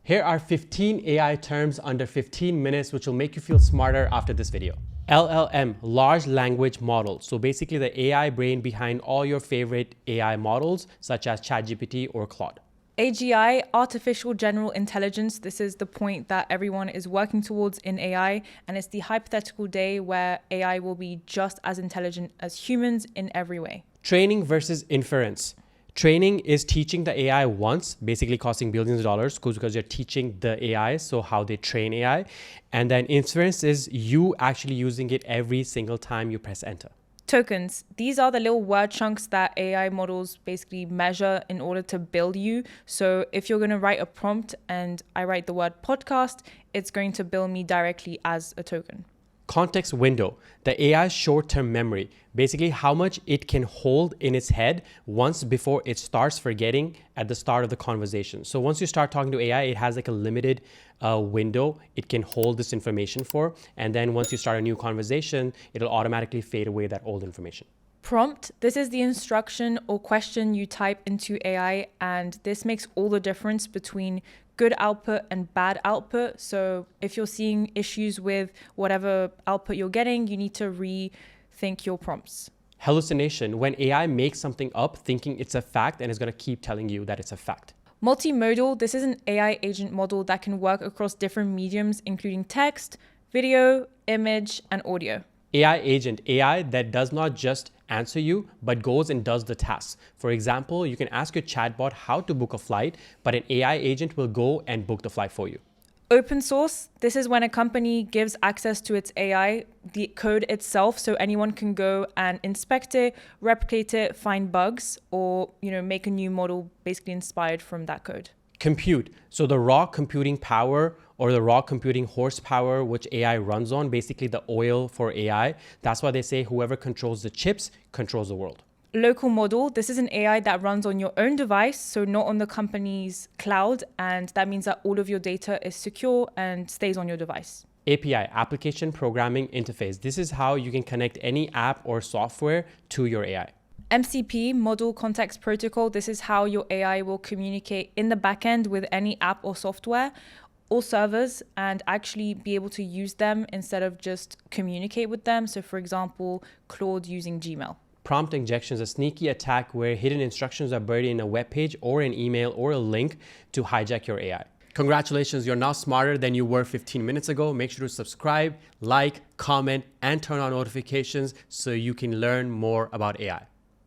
Here are 15 AI terms under 15 minutes which will make you feel smarter after this video. LLM, large language model. So basically the AI brain behind all your favorite AI models such as ChatGPT or Claude. AGI, artificial general intelligence. This is the point that everyone is working towards in AI, and it's the hypothetical day where AI will be just as intelligent as humans in every way. Training versus inference. Training is teaching the AI once, basically costing billions of dollars because you're teaching the AI, so how they train AI. And then inference is you actually using it every single time you press enter. Tokens. These are the little word chunks that AI models basically measure in order to build you. So if you're going to write a prompt and I write the word podcast, it's going to build me directly as a token. Context window, the AI's short-term memory, basically how much it can hold in its head once before it starts forgetting at the start of the conversation. So once you start talking to AI, it has like a limited window it can hold this information for. And then once you start a new conversation, it'll automatically fade away that old information. Prompt. This is the instruction or question you type into AI, and this makes all the difference between good output and bad output. So if you're seeing issues with whatever output you're getting, you need to rethink your prompts. Hallucination, when AI makes something up thinking it's a fact and is going to keep telling you that it's a fact. Multimodal. This is an AI agent model that can work across different mediums, including text, video, image, and audio. AI agent, AI that does not just answer you, but goes and does the tasks. For example, you can ask your chatbot how to book a flight, but an AI agent will go and book the flight for you. Open source. This is when a company gives access to its AI, the code itself, so anyone can go and inspect it, replicate it, find bugs, or make a new model basically inspired from that code. Compute. So the raw computing power or the raw computing horsepower which AI runs on, basically the oil for AI. That's why they say whoever controls the chips controls the world. Local model. This is an AI that runs on your own device, so not on the company's cloud, and that means that all of your data is secure and stays on your device. API, application programming interface. This is how you can connect any app or software to your AI. MCP, Model Context Protocol. This is how your AI will communicate in the backend with any app or software or servers and actually be able to use them instead of just communicate with them. So for example, Claude using Gmail. Prompt injection is a sneaky attack where hidden instructions are buried in a web page or an email or a link to hijack your AI. Congratulations, you're now smarter than you were 15 minutes ago. Make sure to subscribe, like, comment, and turn on notifications so you can learn more about AI.